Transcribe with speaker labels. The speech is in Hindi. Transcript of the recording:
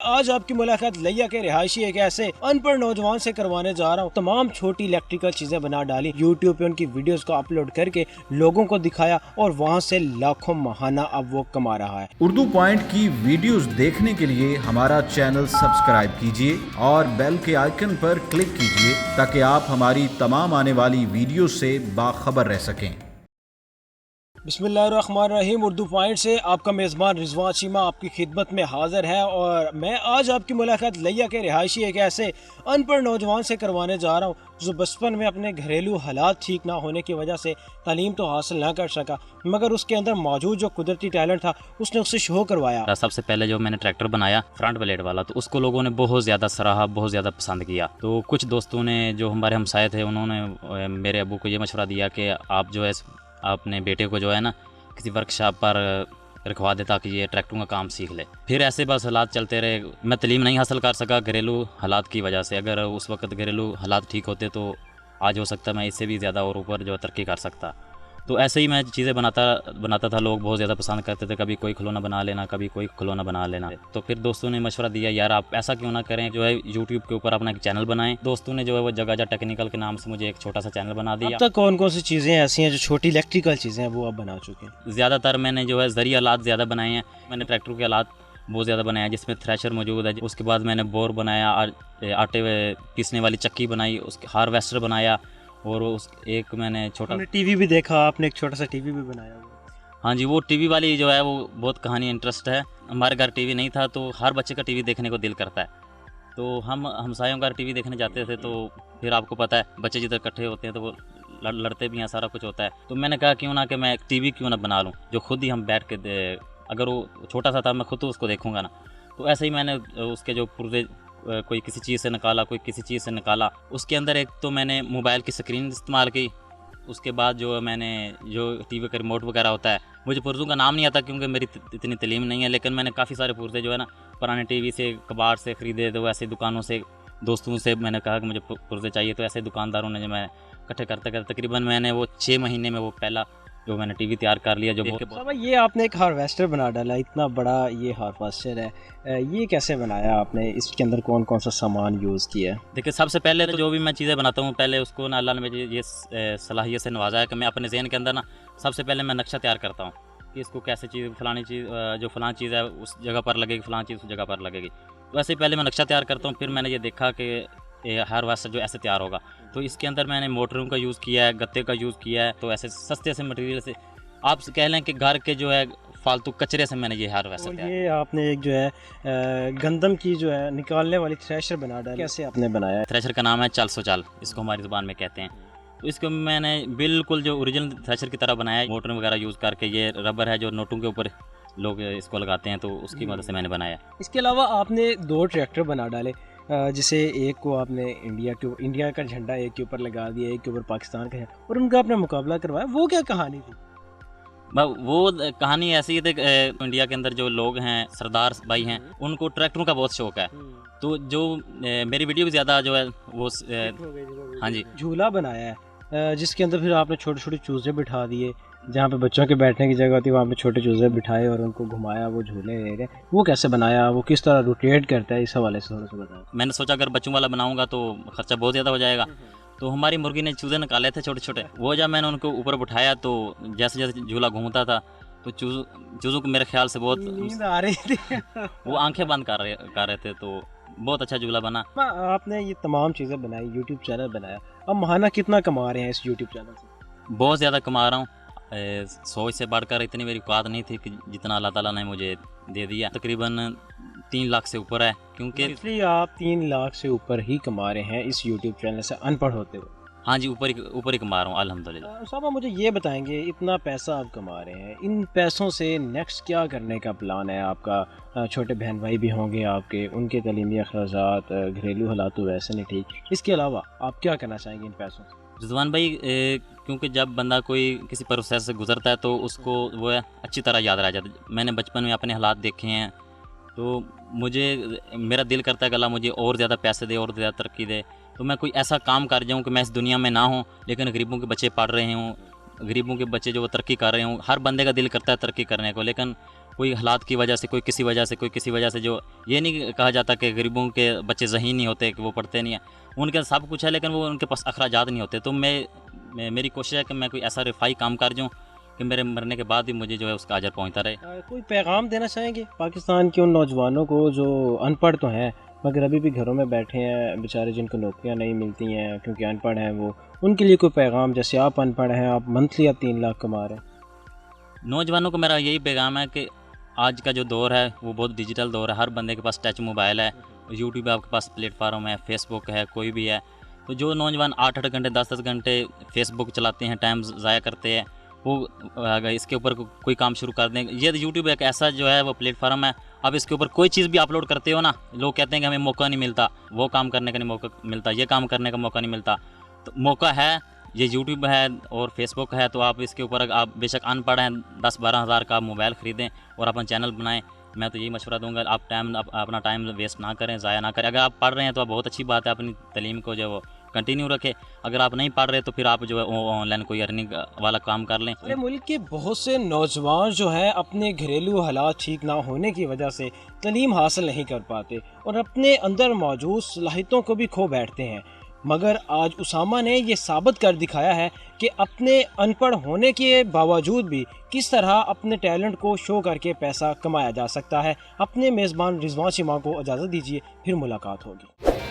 Speaker 1: आज आपकी मुलाकात लिया के रिहायशी एक ऐसे अनपढ़ नौजवान से करवाने जा रहा हूँ। तमाम छोटी इलेक्ट्रिकल चीजें बना डाली, यूट्यूब पे उनकी वीडियोस को अपलोड करके लोगों को दिखाया और वहाँ से लाखों महाना अब वो कमा रहा है।
Speaker 2: उर्दू पॉइंट की वीडियोस देखने के लिए हमारा चैनल सब्सक्राइब कीजिए और बेल के आइकन पर क्लिक कीजिए ताकि आप हमारी तमाम आने वाली वीडियो से बाखबर रह सकें।
Speaker 1: बिस्मिल्लाहिर्रहमानिर्रहीम। उर्दू पॉइंट से आपका मेज़बान रिजवान चीमा आपकी खिदमत में हाजिर है और मैं आज आपकी मुलाकात लिया के रिहायशी एक ऐसे अनपढ़ नौजवान से करवाने जा रहा हूँ जो बचपन में अपने घरेलू हालात ठीक ना होने की वजह से तालीम तो हासिल ना कर सका, मगर उसके अंदर मौजूद जो कुदरती टैलेंट था उसने उससे शो करवाया।
Speaker 3: सबसे पहले जो मैंने ट्रैक्टर बनाया फ्रंट ब्लेड वाला, तो उसको लोगों ने बहुत ज़्यादा सराहा, बहुत ज़्यादा पसंद किया। तो कुछ दोस्तों ने, जो हमारे हमसाये थे, उन्होंने मेरे अबू को ये मशवरा दिया कि आप जो है अपने बेटे को जो है ना किसी वर्कशॉप पर रखवा दे ताकि ये ट्रैक्टरों का काम सीख ले। फिर ऐसे बस हालात चलते रहे। मैं तालीम नहीं हासिल कर सका घरेलू हालात की वजह से। अगर उस वक्त घरेलू हालात ठीक होते तो आज हो सकता मैं इससे भी ज़्यादा और ऊपर जो तरक्की कर सकता। तो ऐसे ही मैं चीज़ें बनाता था। लोग बहुत ज़्यादा पसंद करते थे, कभी कोई खिलौना बना लेना, कभी कोई खिलौना बना लेना। तो फिर दोस्तों ने मशवरा दिया, यार आप ऐसा क्यों ना करें, जो है यूट्यूब के ऊपर अपना एक चैनल बनाएं। दोस्तों ने जो है वो जगह टेक्निकल के नाम से मुझे एक छोटा सा चैनल बना दिया।
Speaker 1: अब तक कौन कौन सी चीज़ें ऐसी हैं जो छोटी इलेक्ट्रिकल चीज़ें हैं वो आप बना चुके हैं?
Speaker 3: ज़्यादातर मैंने जो है ज़रिए आलात ज़्यादा बनाए हैं। मैंने ट्रैक्टर के आलात बहुत ज़्यादा बनाया है, जिसमें थ्रेशर मौजूद है। उसके बाद मैंने बोर बनाया, आटे पीसने वाली चक्की बनाई, उसके हार्वेस्टर बनाया, और उस एक मैंने छोटा
Speaker 1: टीवी भी देखा, आपने एक छोटा सा टीवी भी बनाया हुआ।
Speaker 3: हाँ जी, वो टीवी वाली जो है वो बहुत कहानी इंटरेस्ट है। हमारे घर टीवी नहीं था, तो हर बच्चे का टीवी देखने को दिल करता है। तो हम हमसायों का टीवी देखने जाते थे, तो फिर आपको पता है बच्चे जिधर इकट्ठे होते हैं तो वो लड़ते भी हैं, सारा कुछ होता है। तो मैंने कहा क्यों ना कि मैं एक टीवी क्यों ना बना लूँ जो खुद ही हम बैठ के अगर वो छोटा सा था मैं खुद तो उसको देखूँगा ना। तो ऐसे ही मैंने उसके जो पुर्जे कोई किसी चीज़ से निकाला, कोई किसी चीज़ से निकाला। उसके अंदर एक तो मैंने मोबाइल की स्क्रीन इस्तेमाल की। उसके बाद जो मैंने जो टीवी का रिमोट वगैरह होता है, मुझे पुर्जों का नाम नहीं आता क्योंकि मेरी इतनी तालीम नहीं है, लेकिन मैंने काफ़ी सारे पुर्जे जो है ना पुराने टीवी से, कबाड़ से ख़रीदे। तो ऐसे दुकानों से, दोस्तों से मैंने कहा कि मुझे पुर्जे चाहिए, तो ऐसे दुकानदारों ने जो मैं इकट्ठे करते करते तकरीबन मैंने वो 6 महीने में वो पहला जो मैंने टीवी तैयार कर लिया। जो
Speaker 1: ये आपने एक हार्वेस्टर बना डाला, इतना बड़ा ये हार्वेस्टर है, ये कैसे बनाया आपने? इसके अंदर कौन कौन सा सामान यूज़ किया है?
Speaker 3: देखिए, सबसे पहले तो जो भी मैं चीज़ें बनाता हूँ, पहले उसको ना अल्लाह ने मुझे ये सलाहियत से नवाजा है कि मैं अपने ज़हन के अंदर ना सबसे पहले मैं नक्शा तैयार करता हूँ कि इसको कैसे चीज़, फलानी चीज़ जो फलानी चीज़ है उस जगह पर लगेगी, फलानी चीज़ उस जगह पर लगेगी। तो ऐसे पहले मैं नक्शा तैयार करता हूँ। फिर मैंने ये देखा कि हार्वेस्टर जो ऐसे तैयार होगा, तो इसके अंदर मैंने मोटरों का यूज़ किया है, गत्ते का यूज़ किया है। तो ऐसे सस्ते से मटेरियल से आप कह लें कि घर के जो है फालतू कचरे से मैंने ये हार्वेस्टर तैयार।
Speaker 1: ये आपने एक जो है गंदम की जो है निकालने वाली थ्रेशर बना डाली, कैसे आपने बनाया?
Speaker 3: थ्रेशर का नाम है चाल सो चाल, इसको हमारी ज़ुबान में कहते हैं। तो इसको मैंने बिल्कुल जो ओरिजिनल थ्रेशर की तरह बनाया है, मोटर वगैरह यूज़ करके। ये रबर है जो नोटों के ऊपर लोग इसको लगाते हैं, तो उसकी मदद से मैंने बनाया।
Speaker 1: इसके अलावा आपने 2 ट्रैक्टर बना डाले, जिसे एक को आपने इंडिया का झंडा एक के ऊपर लगा दिया, एक के ऊपर पाकिस्तान का है, और उनका आपने मुकाबला करवाया। वो क्या कहानी थी?
Speaker 3: वो कहानी ऐसी है कि इंडिया के अंदर जो लोग हैं, सरदार भाई हैं, उनको ट्रैक्टरों का बहुत शौक है। तो जो मेरी वीडियो भी ज़्यादा जो है वो हाँ जी,
Speaker 1: झूला बनाया है जिसके अंदर फिर आपने छोटे छोटे चूज़े बिठा दिए, जहाँ पे बच्चों के बैठने की जगह होती है वहाँ पे छोटे चूज़े बिठाए और उनको घुमाया, वो झूले ले गए। वो कैसे बनाया, वो किस तरह रोटेट करता है, इस हवाले से थोड़ा सा बताओ।
Speaker 3: मैंने सोचा अगर बच्चों वाला बनाऊंगा तो खर्चा बहुत ज़्यादा हो जाएगा। तो हमारी मुर्गी ने चूज़े निकाले थे छोटे छोटे। वो जब मैंने उनको ऊपर बिठाया तो जैसे जैसे झूला घूमता था तो चूज़ों को मेरे ख्याल से बहुत
Speaker 1: नींद आ रही थी
Speaker 3: वो आंखें बंद कर रहे थे। तो बहुत अच्छा झूला बना।
Speaker 1: आपने ये तमाम चीज़ें बनाई, यूट्यूब चैनल बनाया, अब महाना कितना कमा रहे हैं इस यूट्यूब चैनल से?
Speaker 3: बहुत ज़्यादा कमा रहा हूँ। सोच से बढ़कर इतनी मेरी औकात नहीं थी कि जितना अल्लाह ताला ने मुझे दे दिया। तकरीबन 3 लाख से ऊपर है, क्योंकि
Speaker 1: इसलिए आप 3 लाख से ऊपर ही कमा रहे हैं इस यूट्यूब चैनल से अनपढ़ होते हुए?
Speaker 3: हाँ जी, ऊपर ही कमा रहा हूँ अल्हम्दुलिल्लाह।
Speaker 1: साहब, आप मुझे ये बताएंगे, इतना पैसा आप कमा रहे हैं, इन पैसों से नेक्स्ट क्या करने का प्लान है आपका? छोटे बहन भाई भी होंगे आपके, उनके तलीमी अखराजात, घरेलू हालात तो वैसे नहीं ठीक, इसके अलावा आप क्या करना चाहेंगे इन पैसों से?
Speaker 3: रिजवान भाई, क्योंकि जब बंदा कोई किसी प्रोसेस से गुजरता है तो उसको वो है अच्छी तरह याद रह जाता है। मैंने बचपन में अपने हालात देखे हैं, तो मेरा दिल करता है कि अल्लाह मुझे और ज़्यादा पैसे दे और ज़्यादा तरक्की दे। तो मैं कोई ऐसा काम कर जाऊँ कि मैं इस दुनिया में ना हूँ, लेकिन गरीबों के बच्चे पढ़ रहे हों, गरीबों के बच्चे जो वो तरक्की कर रहे हों। हर बंदे का दिल करता है तरक्की करने को, लेकिन कोई हालात की वजह से, कोई किसी वजह से, जो ये नहीं कहा जाता कि गरीबों के बच्चे ज़हीन नहीं होते, कि वो पढ़ते नहीं हैं, उनके सब कुछ है लेकिन वो उनके पास अखराजात नहीं होते। तो मेरी कोशिश है कि मैं कोई ऐसा रिफाई काम कर जाऊँ कि मेरे मरने के बाद भी मुझे जो है उसका अजर पहुँचता रहे।
Speaker 1: कोई पैगाम देना चाहेंगे पाकिस्तान के उन नौजवानों को जो अनपढ़ तो हैं मगर अभी भी घरों में बैठे हैं बेचारे, जिनको नौकरियां नहीं मिलती हैं क्योंकि अनपढ़ हैं वो, उनके लिए कोई पैगाम? जैसे आप अनपढ़ हैं, आप मंथली आप 3 लाख कमा रहे हैं।
Speaker 3: नौजवानों को मेरा यही पैगाम है कि आज का जो दौर है वो बहुत डिजिटल दौर है। हर बंदे के पास टच मोबाइल है, यूट्यूब आपके पास प्लेटफार्म है, फेसबुक है, कोई भी है। तो जो नौजवान 8-8 घंटे 10-10 घंटे फेसबुक चलाते हैं, टाइम ज़ाया करते हैं, वो अगर इसके ऊपर कोई काम शुरू कर दें। ये यूट्यूब एक ऐसा जो है वो प्लेटफार्म है, अब इसके ऊपर कोई चीज़ भी अपलोड करते हो ना, लोग कहते हैं कि हमें मौका नहीं मिलता, वो काम करने का नहीं मौका मिलता, ये काम करने का मौका नहीं मिलता। तो मौका है, ये यूट्यूब है और फेसबुक है, तो आप इसके ऊपर आप बेशक अनपढ़ हैं, 10-12 हज़ार का मोबाइल ख़रीदें और अपना चैनल बनाएं। मैं तो यही मशवरा दूंगा, आप अपना टाइम वेस्ट ना करें, ज़ाया ना करें। अगर आप पढ़ रहे हैं तो बहुत अच्छी बात है, अपनी तालीम को जो वो कंटिन्यू रखें। अगर आप नहीं पढ़ रहे तो फिर आप जो है ऑनलाइन कोई अर्निंग वाला काम कर लें।
Speaker 1: हमारे मुल्क के बहुत से नौजवान जो है अपने घरेलू हालात ठीक ना होने की वजह से तालीम हासिल नहीं कर पाते और अपने अंदर मौजूद सलाहियतों को भी खो बैठते हैं। मगर आज उसामा ने ये साबित कर दिखाया है कि अपने अनपढ़ होने के बावजूद भी किस तरह अपने टैलेंट को शो करके पैसा कमाया जा सकता है। अपने मेज़बान रिजवान शीमा को इजाज़त दीजिए, फिर मुलाकात होगी।